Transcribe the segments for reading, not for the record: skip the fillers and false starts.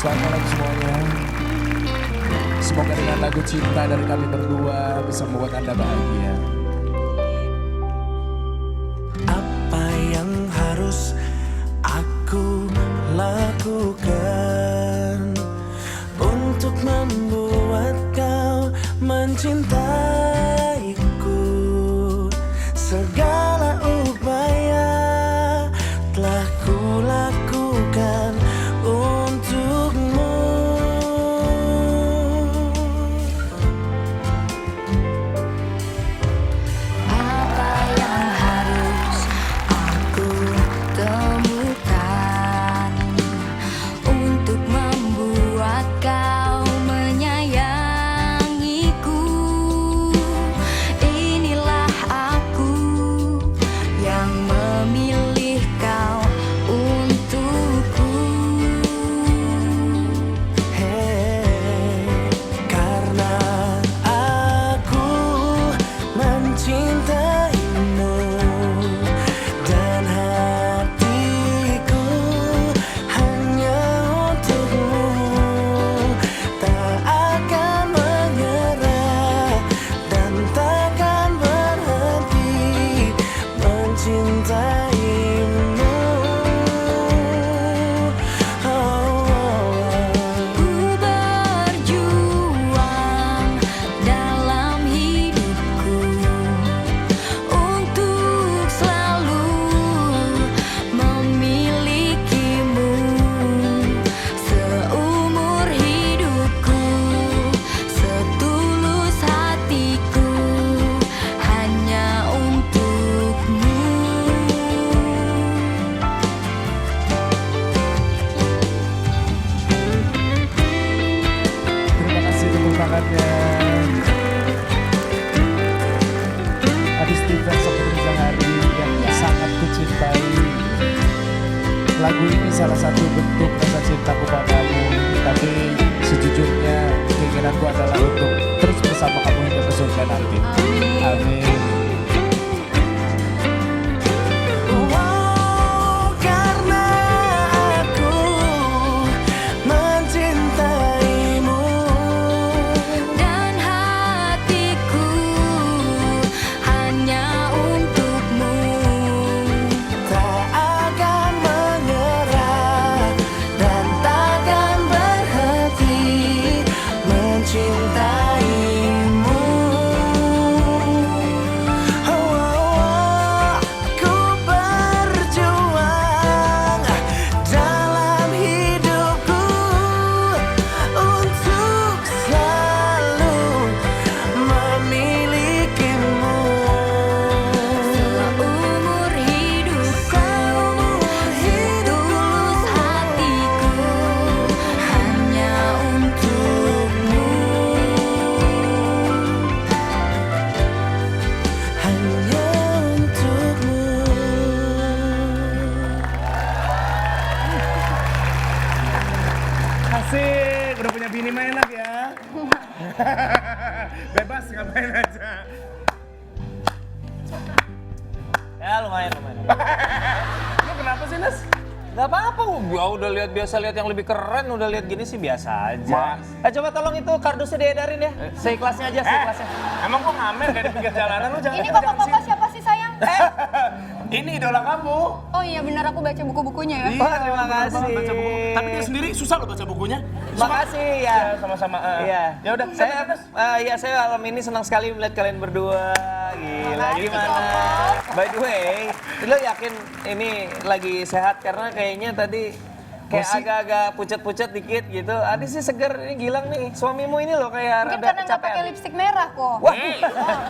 Selamat malam semuanya. Semoga dengan lagu cinta dari kami berdua bisa membuat Anda bahagia. Apa yang harus aku lakukan untuk membuat kau mencintaiku? Segala upaya telah kulakukan untukmu. Apa yang harus aku temukan untuk membuat kau menyayangiku? Inilah aku yang memilih kau untukku. Karena aku mencintaimu dan hatiku hanya untukmu, tak akan menyerah dan takkan berhenti mencintaimu. Ku berjuang dalam hidupku untuk selalu memilikimu. Seumur hidupku, setulus hatiku hanya untukmu. Terima kasih tepuk tangannya. Adi Steven Saputra Zahari yang sangat kucintai. Lagu ini salah satu bentuk rasa cintaku padamu. Tapi sejujurnya keinginanku adalah untuk terus bersama kamu hingga ke surga nanti. Amin. Karena aku mencintaimu Dan hatiku hanya untukmu. tak akan menyerah dan takkan berhenti mencintaimu. Ku berjuang dalam hidupku untuk selalu memilikimu. Seumur hidupku, setulus hatiku hanya untukmu. Hanya untukmu. Asik, udah punya bini mah enak ya. Bebas ngapain aja. Ya lumayan. Lu kenapa sih Nas? Gak apa-apa, gua udah biasa lihat yang lebih keren, udah lihat gini sih biasa aja. Coba tolong itu kardusnya diedarin ya, seikhlasnya aja, seikhlasnya. Emang gua ngamen kayak di pinggir jalanan lu jangan. Ini bapak-bapak siapa sih sayang? Ini idola kamu. Oh iya benar aku baca buku-bukunya ya. Wah, terima kasih. Baca buku. Tapi dia sendiri susah loh baca bukunya. Makasih ya. Sama-sama. Iya. Ya udah, saya malam ini senang sekali melihat kalian berdua. Gila, gimana? By the way, lo yakin ini lagi sehat karena kayaknya tadi kayak agak-agak pucat-pucat dikit gitu. Adi sih seger, ini Gilang nih. Suamimu ini loh kayak Mungkin rada karena nggak pakai kecapean. lipstik merah kok. Wah,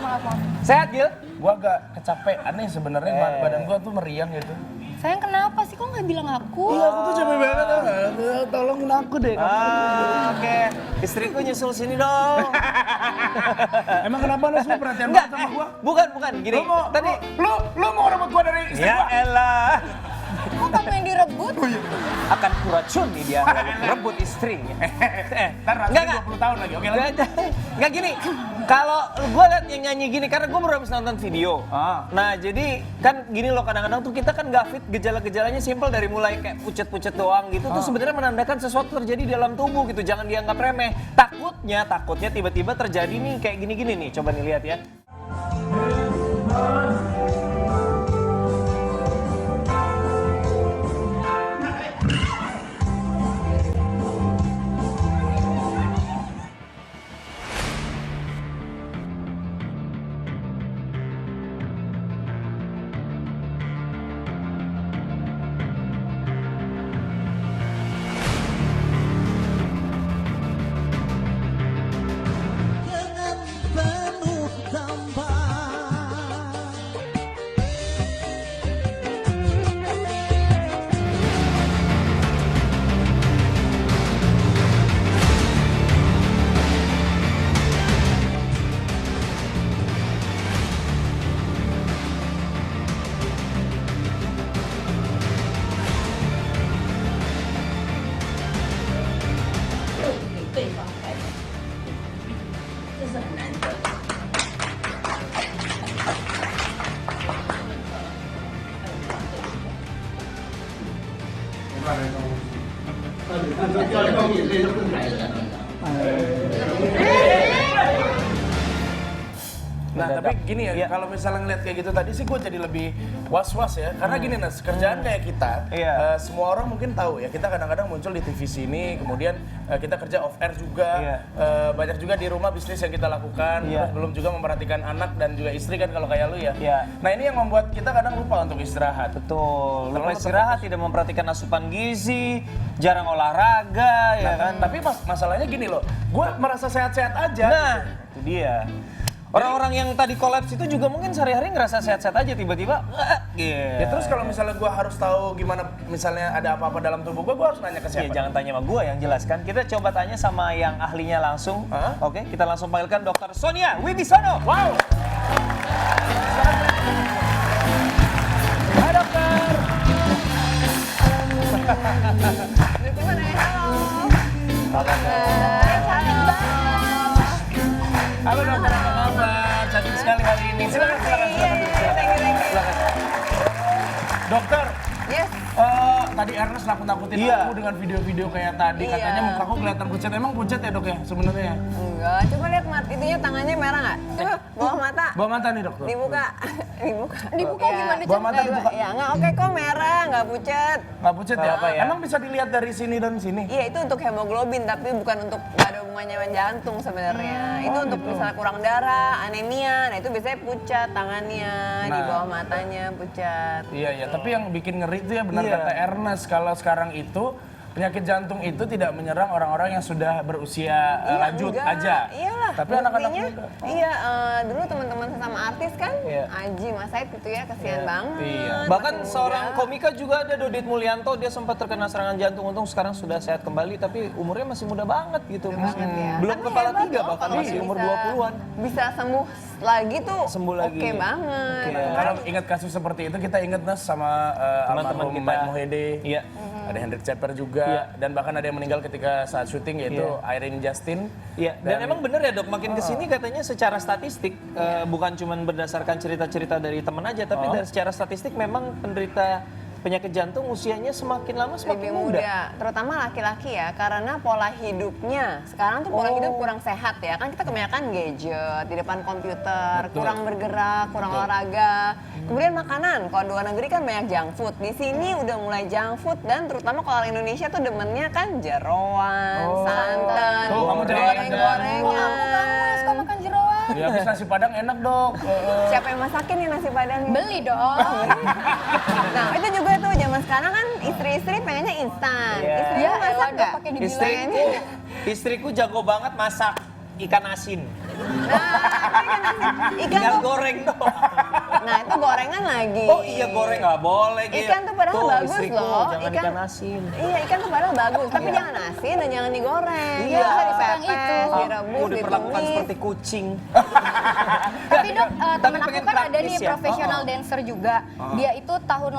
Maaf. sehat Gil? Gua agak kecapean nih sebenarnya badan gua tuh meriang gitu. Sayang kenapa sih kok nggak bilang aku? Iya, aku tuh capek banget. Tolongin aku deh. Oke, istriku nyusul sini dong. Emang kenapa lu semua perhatian banget sama gua? Bukan, gini. Lu mau Tadi lu mau rebut gua dari istri ya gua? elah. Kok kamu yang direbut? Akan kuracuni dia rebut istrinya. Ntar rasanya 20 tahun lagi, oke lagi? Nggak gini, kalau gue liat yang nyanyi gini, karena gue baru habis nonton video. Nah jadi kan gini loh, kadang-kadang tuh kita kan nggak fit, gejala-gejalanya simpel dari mulai kayak pucet-pucet doang gitu. Tuh sebenarnya menandakan sesuatu terjadi di dalam tubuh gitu, jangan dianggap remeh. Takutnya tiba-tiba terjadi nih kayak gini-gini nih, coba nih lihat ya. dengan penuh tanpa Nah tapi gini ya, kalau misalnya ngeliat kayak gitu tadi sih gue jadi lebih was-was ya. Karena gini Nas, kerjaan kayak kita, semua orang mungkin tahu ya, kita kadang-kadang muncul di TV sini, kemudian kita kerja off air juga, banyak juga di rumah bisnis yang kita lakukan, terus belum juga memperhatikan anak dan juga istri kan kalau kayak lu ya. Nah ini yang membuat kita kadang lupa untuk istirahat. Betul, lupa istirahat, tidak memperhatikan asupan gizi, jarang olahraga, ya kan. Tapi masalahnya gini loh, gue merasa sehat-sehat aja. Nah, itu dia. Orang-orang yang tadi kolaps itu juga mungkin sehari-hari ngerasa sehat-sehat aja, tiba-tiba Ya terus kalau misalnya gue harus tahu gimana misalnya ada apa-apa dalam tubuh gue harus nanya ke siapa? Ya jangan tanya sama gue yang jelaskan. Kita coba tanya sama yang ahlinya langsung. Oke, kita langsung panggilkan Dr. Sonia Wibisono. Wow. Hai dokter. Gimana ya? Halo. Halo dokter, apa kabar? Cantik sekali hari ini. Silakan, silakan. Dokter, Yes. tadi Ernest nakut-nakutin Iya. aku dengan video-video kayak tadi. Iya. Katanya mukaku kelihatan pucat. Emang pucat ya dok ya sebenarnya? Enggak, coba lihat itunya tangannya merah nggak? Coba bawah mata. Bawah mata nih dokter. Dibuka. Dibuka. Dibuka Ya. gimana? Bawah mata dibuka. Ya nggak oke kok merah, nggak pucat. Nggak pucat ya? Apa ya? Emang bisa dilihat dari sini dan sini? Iya itu untuk hemoglobin tapi bukan untuk nggak ada hubungannya dengan jantung sebenarnya. Itu untuk misalnya kurang darah, anemia, nah itu biasanya pucat tangannya, di Nah. bawah matanya pucat. Iya, iya. Tapi yang bikin ngeri itu ya benar Iya. kata Ernest. Kalau sekarang itu penyakit jantung itu tidak menyerang orang-orang yang sudah berusia lanjut enggak. aja. Iyalah. Tapi anak-anak buktinya, muda. Iya, dulu teman-teman sesama artis kan, Iya. Aji, Mas Said gitu ya, kasihan banget. Iya. Bahkan masih seorang muda. komika juga ada, Dodit Mulyanto, dia sempat terkena serangan jantung, untung sekarang sudah sehat kembali, tapi umurnya masih muda banget gitu. banget ya. Belum Tapi kepala hebat tiga, loh bahkan kalau masih umur bisa- 20-an. Bisa sembuh lagi tuh. Sembuh lagi. Oke banget. Oke. Kalau ingat kasus seperti itu kita ingat Nas sama Teman-teman almarhum kita. Mike Mohede. Iya. Ada Hendrik Ceper juga Iya. dan bahkan ada yang meninggal ketika saat syuting yaitu Irene Justin. Iya, dan emang bener ya dok, makin kesini katanya secara statistik, bukan cuma berdasarkan cerita-cerita dari teman aja, tapi dari secara statistik memang penderita penyakit jantung usianya semakin lama semakin Lebih muda. muda, terutama laki-laki ya, karena pola hidupnya sekarang tuh pola hidup kurang sehat ya, kan kita kebanyakan gadget di depan komputer, kurang bergerak, kurang olahraga. Kemudian makanan, kalau luar negeri kan banyak junk food, di sini udah mulai junk food dan terutama kalau orang Indonesia tuh demennya kan jeroan, santan, Tuh, kamu jangan goreng-gorengan. Kamu yang suka makan jeroan. Ya habis nasi padang enak dok. Siapa yang masakin nih nasi padangnya? Beli dong. Nah itu juga tuh zaman sekarang kan istri-istri pengennya instan. Iya. Istri Ya, masak elah, nggak? pakai dibilang. Istriku jago banget masak ikan asin, Nah, ikan tinggal tuh, goreng doang. nah itu gorengan lagi. Oh iya goreng nggak boleh gitu. Ikan tuh padahal bagus istriku, loh. jangan ikan asin. Iya ikan tuh padahal bagus, tapi jangan asin dan jangan digoreng. Iya. Bisa Sekarang dipepes, itu. direbus, Aku diperlakukan ditumis. seperti kucing. Tapi dok, temen aku pengen kan ada praktis nih ya. profesional dancer juga. Dia itu tahun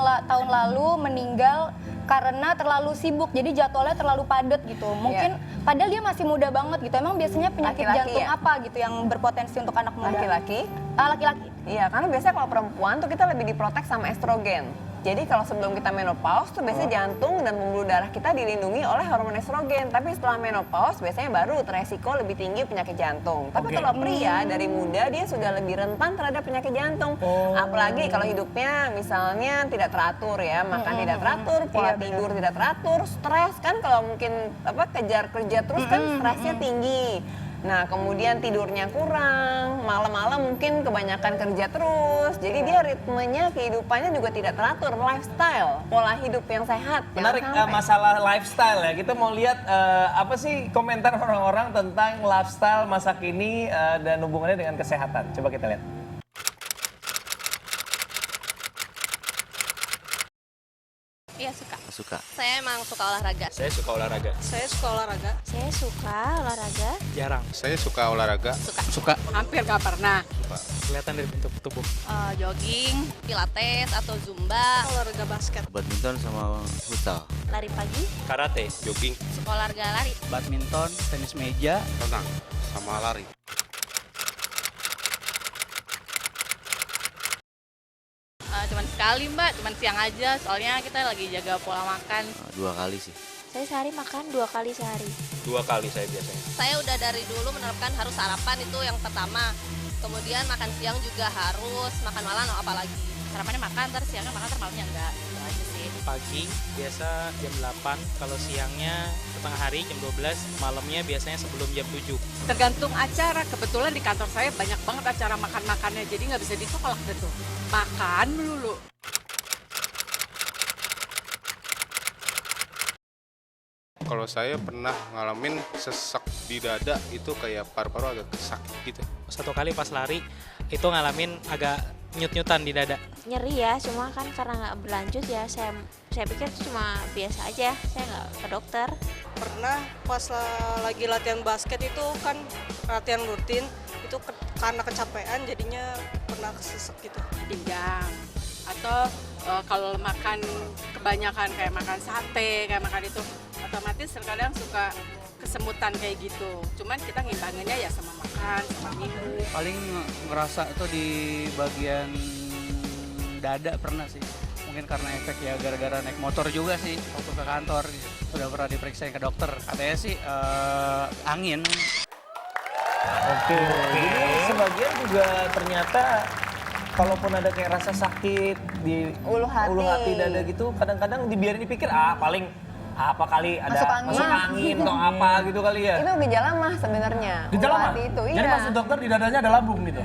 lalu meninggal karena terlalu sibuk, jadi jadwalnya terlalu padat gitu. Mungkin padahal dia masih muda banget gitu. Emang biasanya penyakit Laki-laki jantung ya? apa gitu yang berpotensi untuk anak muda? Laki-laki? Laki-laki. Iya, karena biasanya kalau perempuan tuh kita lebih diprotek sama estrogen. Jadi kalau sebelum kita menopause tuh biasanya jantung dan pembuluh darah kita dilindungi oleh hormon estrogen. Tapi setelah menopause biasanya baru resiko lebih tinggi penyakit jantung. Tapi kalau pria dari muda dia sudah lebih rentan terhadap penyakit jantung. Apalagi kalau hidupnya misalnya tidak teratur ya, makan tidak teratur, pola tidur tidak teratur, stres kan kalau mungkin kejar kerja terus kan stresnya tinggi. Nah, kemudian tidurnya kurang, malam-malam mungkin kebanyakan kerja terus. Jadi dia ritmenya, kehidupannya juga tidak teratur, lifestyle, pola hidup yang sehat. Menarik jangan sampai. masalah lifestyle ya. Kita mau lihat apa sih komentar orang-orang tentang lifestyle masa kini dan hubungannya dengan kesehatan. Coba kita lihat. Iya suka. Suka. Saya emang suka olahraga. Saya suka olahraga. Saya suka olahraga. Saya suka olahraga. Jarang. Saya suka olahraga. Suka. Hampir gak pernah. Kelihatan dari bentuk tubuh. Jogging, pilates atau zumba. Olahraga basket. Badminton sama futsal. Lari pagi. Karate. Jogging. Suka olahraga lari. Badminton, tenis meja. Renang. Sama lari. Cuman sekali mbak, cuman siang aja. Soalnya kita lagi jaga pola makan. 2 kali sih. Saya sehari makan 2 kali sehari. 2 kali saya biasanya. Saya udah dari dulu menerapkan harus sarapan itu yang pertama. Kemudian makan siang juga harus, makan malam apalagi. Sarapannya makan, terus siangnya makan, terus malamnya enggak. Itu aja sih. Pagi biasa jam 8, kalau siangnya setengah hari jam 12, malamnya biasanya sebelum jam 7. Tergantung acara, kebetulan di kantor saya banyak banget acara makan-makannya, jadi nggak bisa ditolak deh tuh. Makan melulu. Kalau saya pernah ngalamin sesek di dada itu kayak paru-paru agak sakit gitu. Satu kali pas lari itu ngalamin agak nyut-nyutan di dada. Nyeri ya, cuma kan karena nggak berlanjut ya, saya pikir itu cuma biasa aja, saya nggak ke dokter. Pernah pas lagi latihan basket itu kan latihan rutin, itu karena kecapean jadinya pernah kesesek gitu. Pinggang. Atau kalau makan kebanyakan kayak makan sate, kayak makan itu, otomatis terkadang suka kesemutan kayak gitu. Cuman kita ngimbanginnya ya sama makan, sama minum. Paling ngerasa tuh di bagian dada pernah sih. Mungkin karena efek ya gara-gara naik motor juga sih waktu ke kantor. Sudah pernah diperiksain ke dokter. Katanya sih angin. Oke. Jadi sebagian juga ternyata kalaupun ada kayak rasa sakit di Ulu hati. dada gitu, kadang-kadang dibiarin dipikir paling apa kali ada Masuk angin. atau apa gitu kali ya. Itu gejala mah sebenarnya. Gejala Ulu mah? hati itu, Jadi iya. maksud dokter di dadanya ada lambung gitu?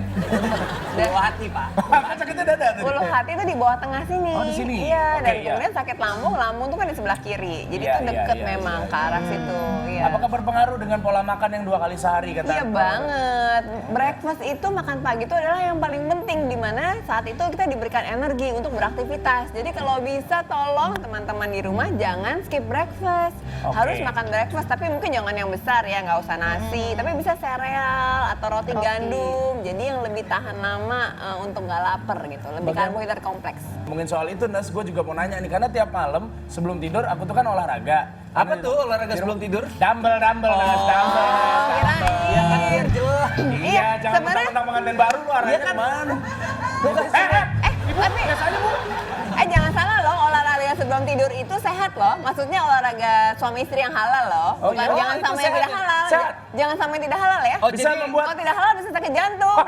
Ulu hati Pak. Kan sakitnya dada tadi. Ulu hati itu di bawah tengah sini. Oh, di sini? Iya, Oke, dan iya. kemudian sakit lambung, lambung tuh kan di sebelah kiri. Jadi Iya, itu deket iya, memang iya. ke arah situ. Iya. Apakah berpengaruh dengan pola makan yang 2 kali sehari kata? Iya banget. Breakfast itu, makan pagi itu adalah yang paling penting, di mana saat itu kita diberikan energi untuk beraktivitas. Jadi kalau bisa tolong teman-teman di rumah jangan skip breakfast. Oke. Harus makan breakfast, tapi mungkin jangan yang besar ya, nggak usah nasi. Tapi bisa sereal atau roti gandum. Jadi yang lebih tahan lama untuk nggak lapar gitu. Lebih karbohidrat kompleks. Ngomongin soal itu, Nas, gue juga mau nanya nih, karena tiap malam sebelum tidur aku tuh kan olahraga. Apa tuh olahraga sebelum tidur? Dumbbell, Nas, dumbbell. kirain. Iya kan biar jelas. Iya, jangan sebenarnya- mentang-mentang pengantin baru lu arahnya kemana? Tapi jangan salah loh, olahraga sebelum tidur itu sehat loh. Maksudnya olahraga suami istri yang halal loh. Oh, Bukan iya? jangan Oh, sama itu yang tidak sehat. halal. Sehat. Jangan sama yang tidak halal ya. Oh, Bisa jadi membuat, Kalau tidak halal bisa sakit jantung.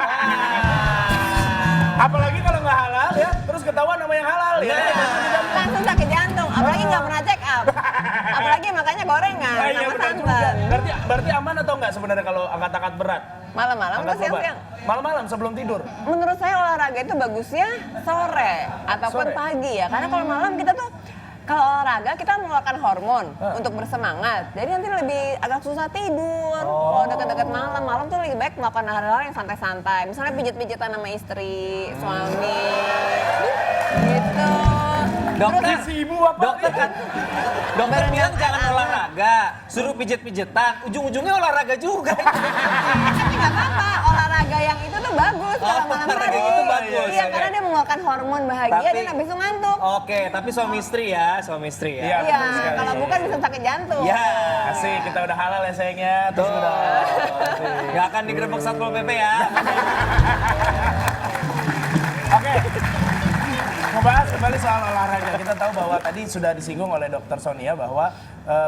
apalagi kalau nggak halal ya, terus ketahuan sama yang halal ya. Langsung sakit jantung. Apalagi nggak pernah check up. Apalagi makanya gorengan Nah, iya sama benar juga. santan. Berarti aman atau enggak sebenarnya kalau angkat-angkat berat? Malam-malam atau Angkat beban. siang-siang? Malam-malam sebelum tidur. Menurut saya olahraga itu bagusnya sore ataupun Sore. pagi ya. Karena kalau malam kita tuh kalau olahraga kita mengeluarkan hormon untuk bersemangat. Jadi nanti lebih agak susah tidur. Kalau dekat-dekat malam tuh lebih baik melakukan hal-hal yang santai-santai. Misalnya pijit-pijitan sama istri, suami. Gitu. dokter Si ibu apa? dokter kan dokter bilang jangan olahraga, suruh pijet-pijetan, ujung-ujungnya olahraga juga. Tapi nggak apa-apa, olahraga olahraga yang itu tuh bagus kalau malam olahraga hari. itu bagus, Iya, oke. karena dia mengeluarkan hormon bahagia dan habis itu ngantuk. Oke, tapi suami istri ya, suami istri ya. Iya, Iya, betul sekali. kalau bukan bisa sakit jantung. Ya, Asik, kita udah halal ya sayangnya. Terus Tuh. udah. Gak akan digerebek Satpol PP ya. Oke. Ngebahas kembali soal olahraga. Kita tahu bahwa tadi sudah disinggung oleh Dr. Sonia bahwa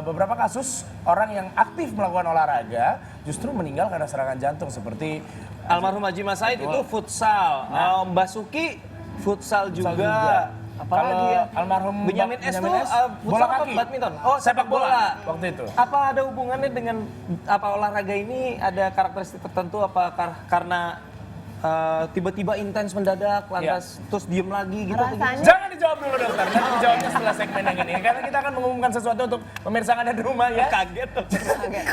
beberapa kasus orang yang aktif melakukan olahraga justru meninggal karena serangan jantung seperti Almarhum Haji Mas Said itu futsal. Mbak Suki futsal juga. Apalagi Kalau ya? almarhum Benyamin S tuh bola futsal apa kaki. badminton? Oh, Sepak bola waktu itu. Apa ada hubungannya dengan apa olahraga ini ada karakteristik tertentu apa karena tiba-tiba intens mendadak lantas terus diem lagi gitu? Rasanya Jangan dijawab dulu dokter, nanti dijawabnya setelah segmen yang ini. Karena kita akan mengumumkan sesuatu untuk pemirsa yang ada di rumah ya. Kaget tuh.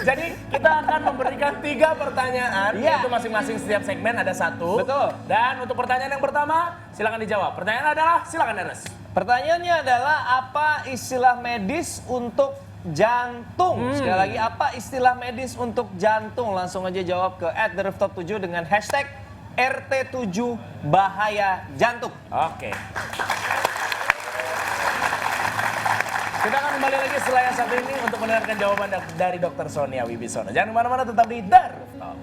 Jadi kita akan memberikan 3 pertanyaan, yaitu masing-masing setiap segmen ada 1. Betul. Dan untuk pertanyaan yang pertama, silakan dijawab. Pertanyaan adalah, silakan Ernest. Pertanyaannya adalah apa istilah medis untuk jantung? Sekali lagi apa istilah medis untuk jantung? Langsung aja jawab ke @therooftop7 dengan hashtag RT7 bahaya jantung. Oke. Kita akan kembali lagi setelah yang satu ini untuk mendengarkan jawaban dari Dr. Sonia Wibisono. Jangan kemana-mana, tetap di The Rooftop.